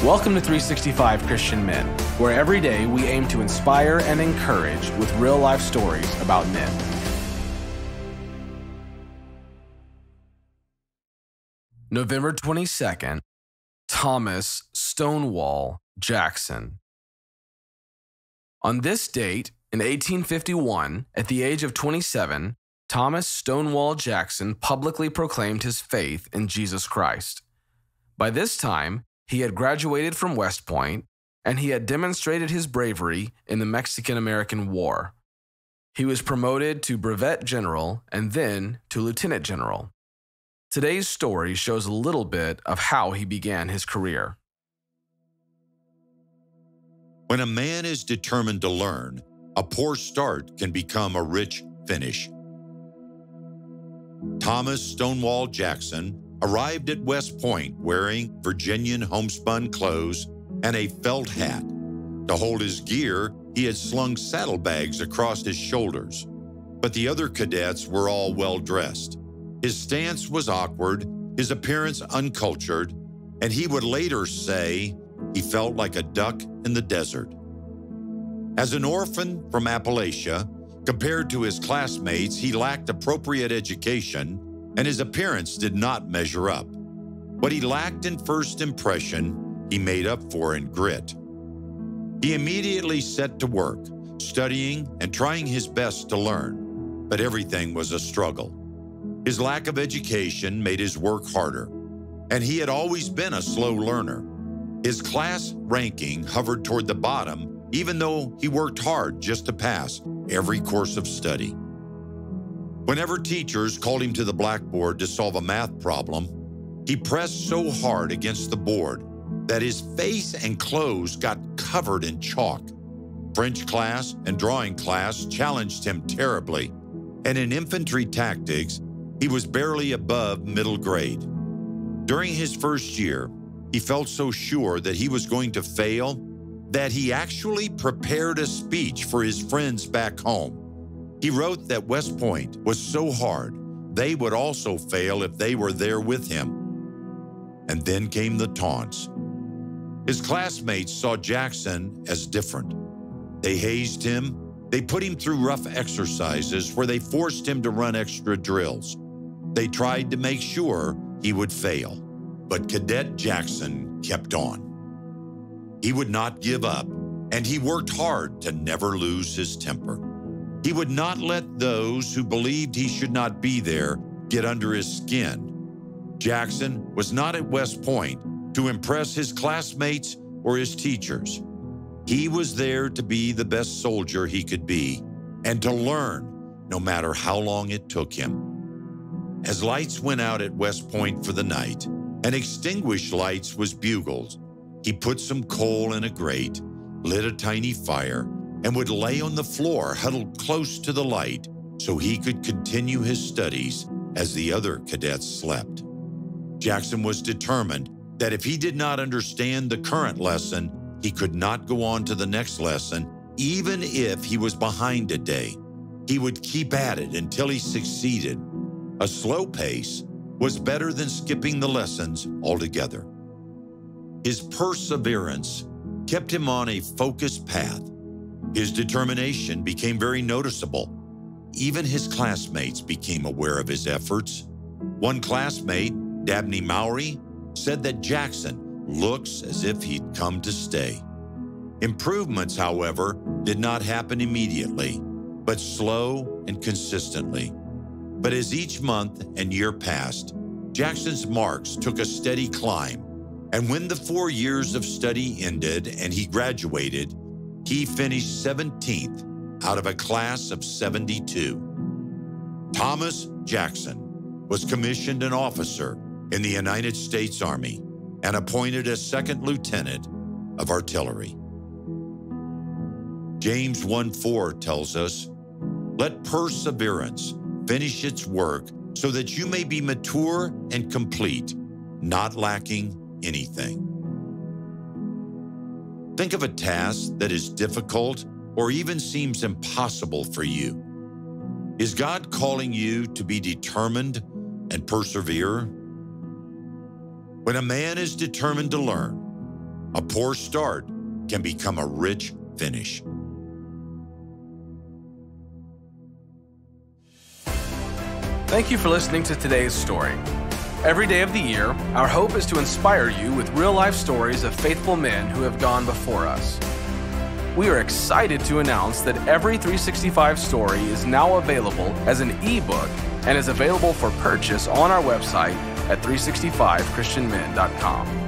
Welcome to 365 Christian Men, where every day we aim to inspire and encourage with real-life stories about men. November 22nd, Thomas Stonewall Jackson. On this date, in 1851, at the age of 27, Thomas Stonewall Jackson publicly proclaimed his faith in Jesus Christ. By this time, he had graduated from West Point, and he had demonstrated his bravery in the Mexican-American War. He was promoted to Brevet General and then to Lieutenant General. Today's story shows a little bit of how he began his career. When a man is determined to learn, a poor start can become a rich finish. Thomas Stonewall Jackson arrived at West Point wearing Virginian homespun clothes and a felt hat. To hold his gear, he had slung saddlebags across his shoulders. But the other cadets were all well-dressed. His stance was awkward, his appearance uncultured, and he would later say he felt like a duck in the desert. As an orphan from Appalachia, compared to his classmates, he lacked appropriate education, and his appearance did not measure up. What he lacked in first impression, he made up for in grit. He immediately set to work, studying and trying his best to learn, but everything was a struggle. His lack of education made his work harder, and he had always been a slow learner. His class ranking hovered toward the bottom, even though he worked hard just to pass every course of study. Whenever teachers called him to the blackboard to solve a math problem, he pressed so hard against the board that his face and clothes got covered in chalk. French class and drawing class challenged him terribly, and in infantry tactics, he was barely above middle grade. During his first year, he felt so sure that he was going to fail that he actually prepared a speech for his friends back home. He wrote that West Point was so hard, they would also fail if they were there with him. And then came the taunts. His classmates saw Jackson as different. They hazed him. They put him through rough exercises where they forced him to run extra drills. They tried to make sure he would fail. But Cadet Jackson kept on. He would not give up, and he worked hard to never lose his temper. He would not let those who believed he should not be there get under his skin. Jackson was not at West Point to impress his classmates or his teachers. He was there to be the best soldier he could be and to learn no matter how long it took him. As lights went out at West Point for the night and extinguished lights was bugled, he put some coal in a grate, lit a tiny fire, and would lay on the floor huddled close to the light so he could continue his studies as the other cadets slept. Jackson was determined that if he did not understand the current lesson, he could not go on to the next lesson, even if he was behind a day. He would keep at it until he succeeded. A slow pace was better than skipping the lessons altogether. His perseverance kept him on a focused path. His determination became very noticeable. Even his classmates became aware of his efforts. One classmate, Dabney Mowry, said that Jackson looks as if he'd come to stay. Improvements, however, did not happen immediately, but slow and consistently. But as each month and year passed, Jackson's marks took a steady climb, and when the 4 years of study ended and he graduated, he finished 17th out of a class of 72. Thomas Jackson was commissioned an officer in the United States Army and appointed as second lieutenant of artillery. James 1:4 tells us, "Let perseverance finish its work so that you may be mature and complete, not lacking anything." Think of a task that is difficult or even seems impossible for you. Is God calling you to be determined and persevere? When a man is determined to learn, A poor start can become a rich finish. Thank you for listening to today's story. Every day of the year, our hope is to inspire you with real-life stories of faithful men who have gone before us. We are excited to announce that every 365 story is now available as an ebook and is available for purchase on our website at 365christianmen.com.